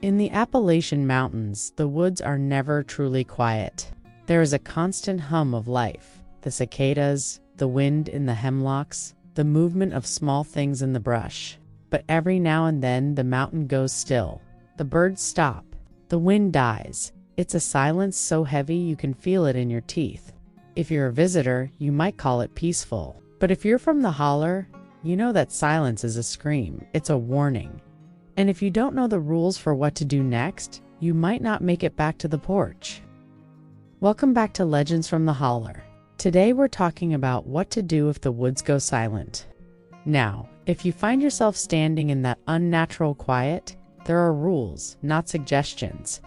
In the Appalachian Mountains, the woods are never truly quiet. There is a constant hum of life, the cicadas, the wind in the hemlocks, the movement of small things in the brush. But every now and then the mountain goes still. The birds stop. The wind dies. It's a silence so heavy you can feel it in your teeth. If you're a visitor, you might call it peaceful. But if you're from the Holler, you know that silence is a scream. It's a warning. And if you don't know the rules for what to do next, you might not make it back to the porch. Welcome back to Legends from the Holler. Today we're talking about what to do if the woods go silent. Now, if you find yourself standing in that unnatural quiet, there are rules, not suggestions.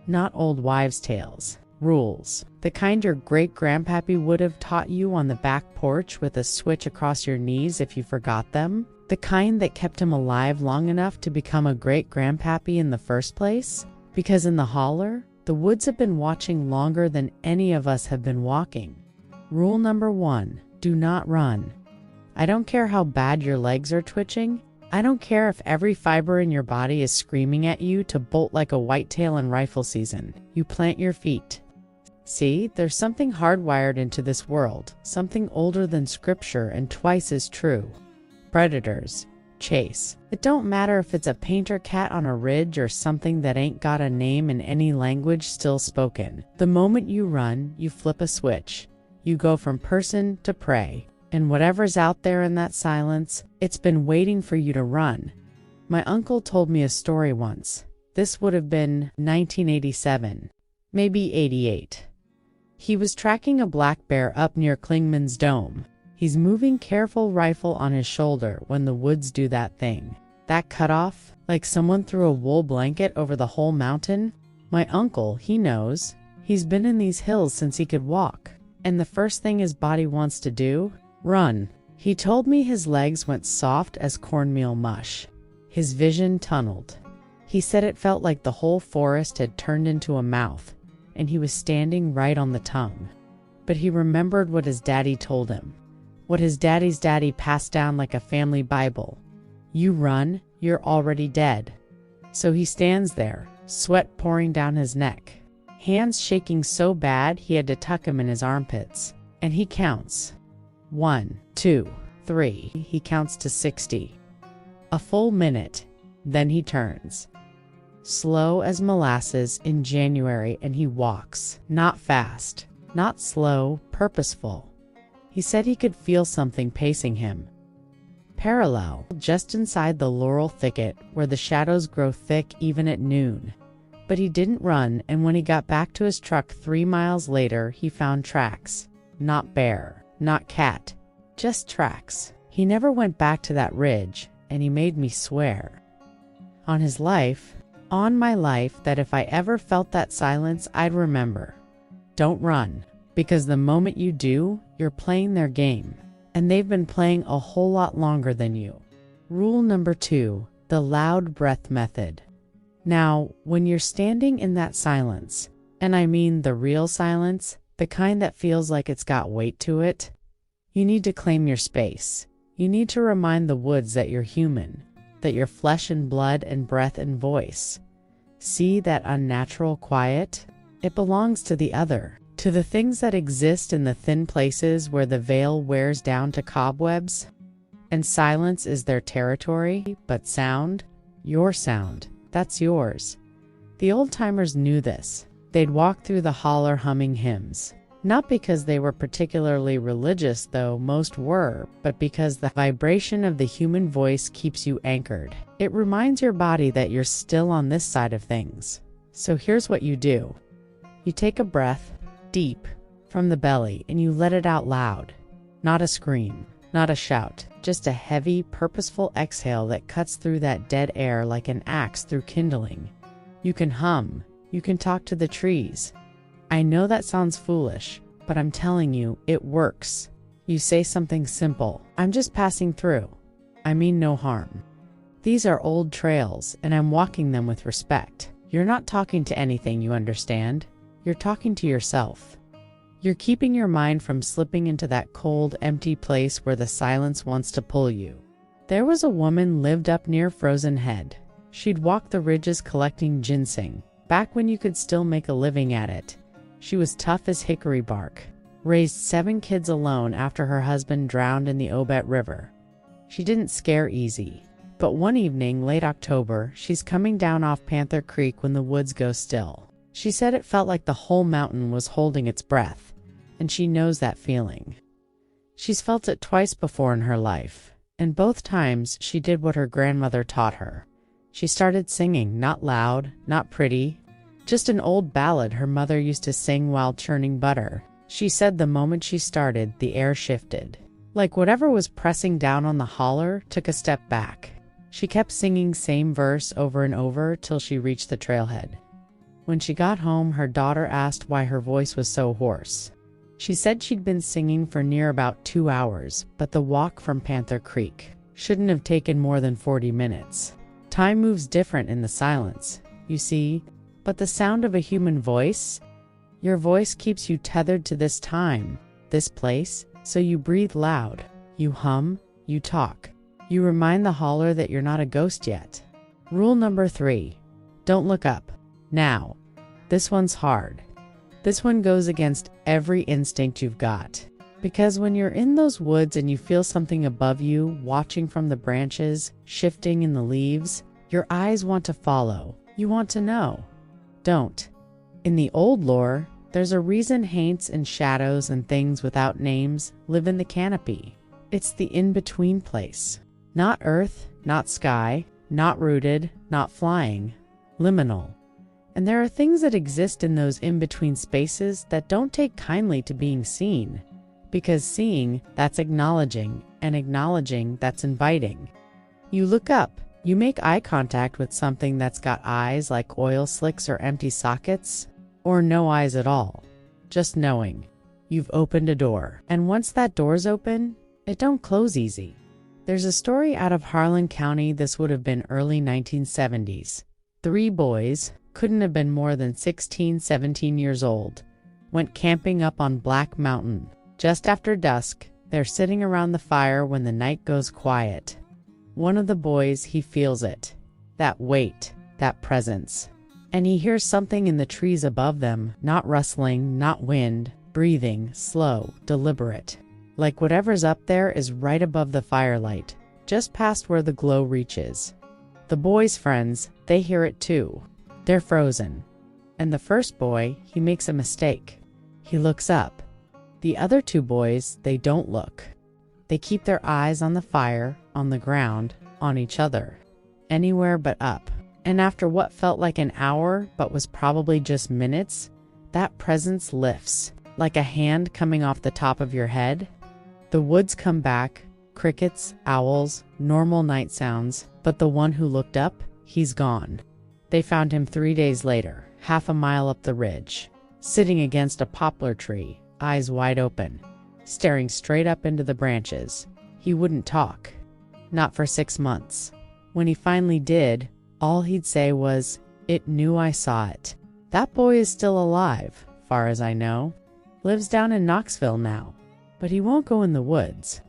Not old wives' tales. Rules. The kind your great-grandpappy would have taught you on the back porch with a switch across your knees if you forgot them. The kind that kept him alive long enough to become a great-grandpappy in the first place. Because in the Holler, the woods have been watching longer than any of us have been walking. Rule number 1, do not run. I don't care how bad your legs are twitching. I don't care if every fiber in your body is screaming at you to bolt like a whitetail in rifle season. You plant your feet. See, there's something hardwired into this world, something older than scripture and twice as true. Predators. Chase. It don't matter if it's a painter cat on a ridge or something that ain't got a name in any language still spoken. The moment you run, you flip a switch. You go from person to prey. And whatever's out there in that silence, it's been waiting for you to run. My uncle told me a story once. This would have been 1987, maybe 88. He was tracking a black bear up near Klingman's Dome. He's moving careful rifle on his shoulder when the woods do that thing. That cutoff, like someone threw a wool blanket over the whole mountain. My uncle, he knows. He's been in these hills since he could walk. And the first thing his body wants to do? Run. He told me his legs went soft as cornmeal mush. His vision tunneled. He said it felt like the whole forest had turned into a mouth, and he was standing right on the tongue. But he remembered what his daddy told him. What his daddy's daddy passed down like a family Bible. You run, you're already dead. So he stands there, sweat pouring down his neck, hands shaking so bad he had to tuck him in his armpits. And he counts. 1, 2, 3. He counts to 60. A full minute. Then he turns. Slow as molasses in January, and he walks. Not fast, not slow, purposeful. He said he could feel something pacing him. Parallel, just inside the laurel thicket where the shadows grow thick even at noon. But he didn't run, and when he got back to his truck 3 miles later, he found tracks. Not bear, not cat, just tracks. He never went back to that ridge, and he made me swear. On his life, on my life, that if I ever felt that silence, I'd remember. Don't run. Because the moment you do, you're playing their game. And they've been playing a whole lot longer than you. Rule number 2, the loud breath method. Now, when you're standing in that silence, and I mean the real silence, the kind that feels like it's got weight to it, you need to claim your space. You need to remind the woods that you're human, that you're flesh and blood and breath and voice. See that unnatural quiet? It belongs to the other. To the things that exist in the thin places where the veil wears down to cobwebs. And silence is their territory, but sound, your sound, that's yours. The old-timers knew this. They'd walk through the Holler humming hymns. Not because they were particularly religious, though most were, but because the vibration of the human voice keeps you anchored. It reminds your body that you're still on this side of things. So here's what you do. You take a breath, deep, from the belly, and you let it out loud. Not a scream, not a shout, just a heavy, purposeful exhale that cuts through that dead air like an axe through kindling. You can hum, you can talk to the trees. I know that sounds foolish, but I'm telling you, it works. You say something simple, I'm just passing through. I mean no harm. These are old trails, and I'm walking them with respect. You're not talking to anything, you understand? You're talking to yourself. You're keeping your mind from slipping into that cold, empty place where the silence wants to pull you. There was a woman lived up near Frozen Head. She'd walk the ridges collecting ginseng, back when you could still make a living at it. She was tough as hickory bark. Raised 7 kids alone after her husband drowned in the Obet River. She didn't scare easy. But one evening, late October, she's coming down off Panther Creek when the woods go still. She said it felt like the whole mountain was holding its breath, and she knows that feeling. She's felt it twice before in her life, and both times she did what her grandmother taught her. She started singing, not loud, not pretty, just an old ballad her mother used to sing while churning butter. She said the moment she started, the air shifted. Like whatever was pressing down on the holler took a step back. She kept singing same verse over and over till she reached the trailhead. When she got home, her daughter asked why her voice was so hoarse. She said she'd been singing for near about 2 hours, but the walk from Panther Creek shouldn't have taken more than 40 minutes. Time moves different in the silence, you see, but the sound of a human voice, your voice keeps you tethered to this time, this place, so you breathe loud, you hum, you talk. You remind the holler that you're not a ghost yet. Rule number 3, don't look up. Now, this one's hard. This one goes against every instinct you've got. Because when you're in those woods and you feel something above you, watching from the branches, shifting in the leaves, your eyes want to follow. You want to know. Don't. In the old lore, there's a reason haints and shadows and things without names live in the canopy. It's the in-between place. Not earth, not sky, not rooted, not flying. Liminal. And there are things that exist in those in-between spaces that don't take kindly to being seen. Because seeing, that's acknowledging, and acknowledging, that's inviting. You look up, you make eye contact with something that's got eyes like oil slicks or empty sockets, or no eyes at all. Just knowing. You've opened a door. And once that door's open, it don't close easy. There's a story out of Harlan County, this would have been early 1970s. 3 boys, couldn't have been more than 16, 17 years old, went camping up on Black Mountain. Just after dusk, they're sitting around the fire when the night goes quiet. One of the boys, he feels it. That weight, that presence. And he hears something in the trees above them, not rustling, not wind, breathing, slow, deliberate. Like whatever's up there is right above the firelight, just past where the glow reaches. The boy's friends, they hear it too. They're frozen. And the first boy, he makes a mistake. He looks up. The other 2 boys, they don't look. They keep their eyes on the fire, on the ground, on each other. Anywhere but up. And after what felt like an hour, but was probably just minutes, that presence lifts, like a hand coming off the top of your head. The woods come back, crickets, owls, normal night sounds, but the one who looked up, he's gone. They found him 3 days later, half a mile up the ridge, sitting against a poplar tree, eyes wide open, staring straight up into the branches. He wouldn't talk. Not for 6 months. When he finally did, all he'd say was, "It knew I saw it." That boy is still alive, far as I know. Lives down in Knoxville now. But he won't go in the woods.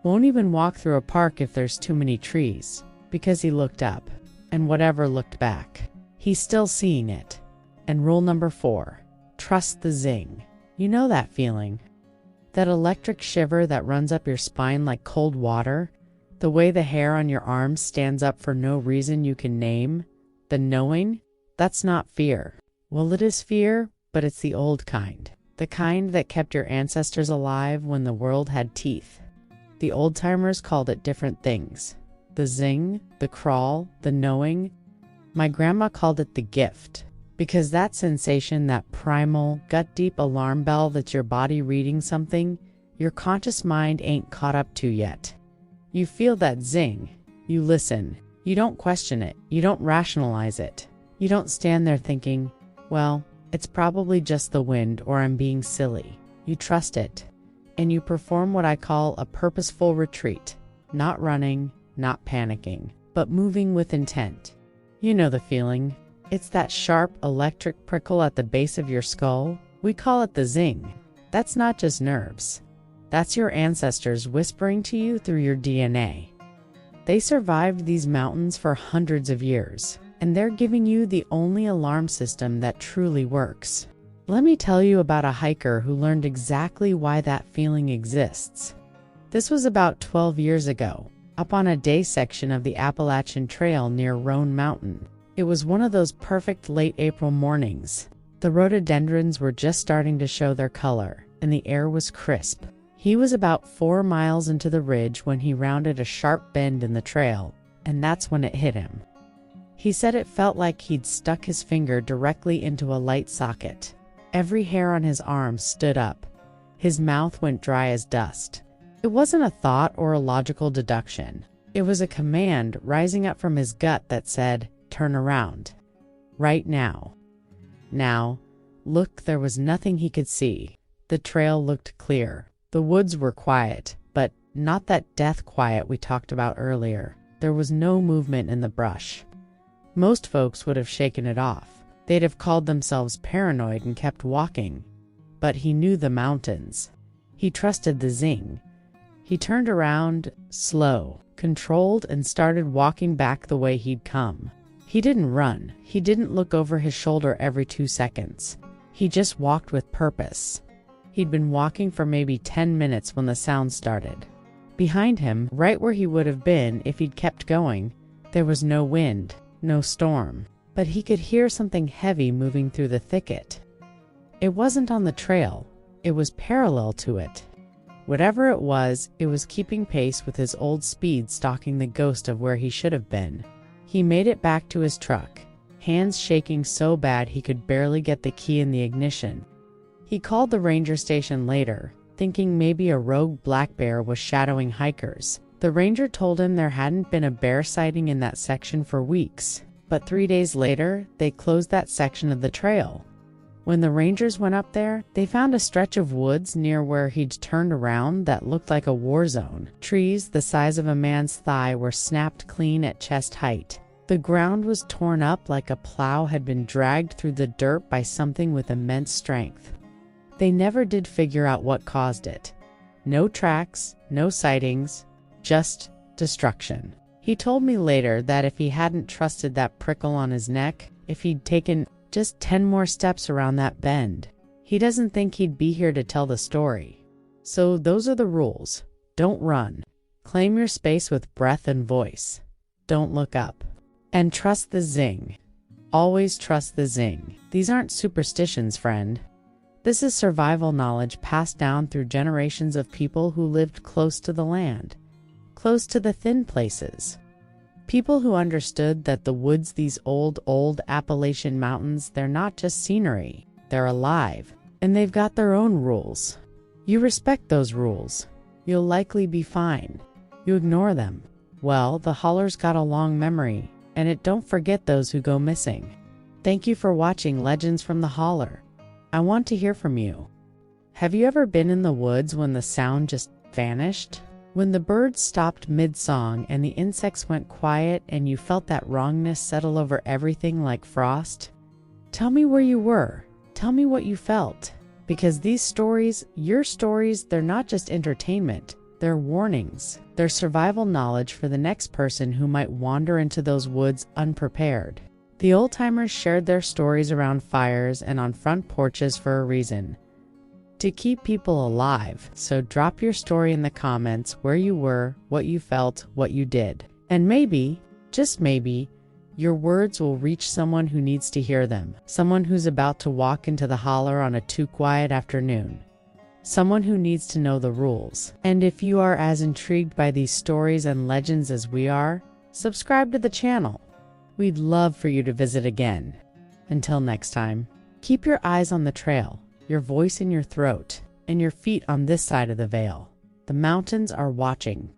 Won't even walk through a park if there's too many trees, because he looked up, and whatever looked back. He's still seeing it. And rule number 4, trust the zing. You know that feeling. That electric shiver that runs up your spine like cold water. The way the hair on your arms stands up for no reason you can name. The knowing, that's not fear. Well, it is fear, but it's the old kind. The kind that kept your ancestors alive when the world had teeth. The old-timers called it different things. The zing, the crawl, the knowing. My grandma called it the gift. Because that sensation, that primal, gut-deep alarm bell that's your body reading something, your conscious mind ain't caught up to yet. You feel that zing. You listen. You don't question it. You don't rationalize it. You don't stand there thinking, well, it's probably just the wind or I'm being silly. You trust it. And you perform what I call a purposeful retreat. Not running, not panicking, but moving with intent. You know the feeling. It's that sharp electric prickle at the base of your skull. We call it the zing. That's not just nerves. That's your ancestors whispering to you through your DNA. They survived these mountains for hundreds of years, and they're giving you the only alarm system that truly works. Let me tell you about a hiker who learned exactly why that feeling exists. This was about 12 years ago, up on a day section of the Appalachian Trail near Roan Mountain. It was one of those perfect late April mornings. The rhododendrons were just starting to show their color, and the air was crisp. He was about 4 miles into the ridge when he rounded a sharp bend in the trail, and that's when it hit him. He said it felt like he'd stuck his finger directly into a light socket. Every hair on his arm stood up. His mouth went dry as dust. It wasn't a thought or a logical deduction. It was a command rising up from his gut that said, "Turn around. Right now." Now, look, there was nothing he could see. The trail looked clear. The woods were quiet, but not that death quiet we talked about earlier. There was no movement in the brush. Most folks would have shaken it off. They'd have called themselves paranoid and kept walking. But he knew the mountains. He trusted the Zing. He turned around, slow, controlled, and started walking back the way he'd come. He didn't run. He didn't look over his shoulder every 2 seconds. He just walked with purpose. He'd been walking for maybe 10 minutes when the sound started. Behind him, right where he would have been if he'd kept going, there was no wind, no storm. But he could hear something heavy moving through the thicket. It wasn't on the trail. It was parallel to it. Whatever it was keeping pace with his old speed, stalking the ghost of where he should have been. He made it back to his truck, hands shaking so bad he could barely get the key in the ignition. He called the ranger station later, thinking maybe a rogue black bear was shadowing hikers. The ranger told him there hadn't been a bear sighting in that section for weeks, but 3 days later, they closed that section of the trail. When the rangers went up there, they found a stretch of woods near where he'd turned around that looked like a war zone. Trees the size of a man's thigh were snapped clean at chest height. The ground was torn up like a plow had been dragged through the dirt by something with immense strength. They never did figure out what caused it. No tracks, no sightings, just destruction. He told me later that if he hadn't trusted that prickle on his neck, if he'd taken just 10 more steps around that bend, he doesn't think he'd be here to tell the story. So those are the rules. Don't run. Claim your space with breath and voice. Don't look up. And trust the Zing. Always trust the Zing. These aren't superstitions, friend. This is survival knowledge passed down through generations of people who lived close to the land, close to the thin places. People who understood that the woods, these old Appalachian mountains, they're not just scenery, they're alive, and they've got their own rules. You respect those rules, you'll likely be fine. You ignore them, well, the Holler's got a long memory, and it don't forget those who go missing. Thank you for watching Legends from the Holler. I want to hear from you. Have you ever been in the woods when the sound just vanished? When the birds stopped mid-song and the insects went quiet and you felt that wrongness settle over everything like frost? Tell me where you were. Tell me what you felt. Because these stories, your stories, they're not just entertainment. They're warnings. They're survival knowledge for the next person who might wander into those woods unprepared. The old-timers shared their stories around fires and on front porches for a reason. To keep people alive, so drop your story in the comments where you were, what you felt, what you did. And maybe, just maybe, your words will reach someone who needs to hear them. Someone who's about to walk into the Holler on a too quiet afternoon. Someone who needs to know the rules. And if you are as intrigued by these stories and legends as we are, subscribe to the channel. We'd love for you to visit again. Until next time, keep your eyes on the trail, your voice in your throat, and your feet on this side of the veil. The mountains are watching.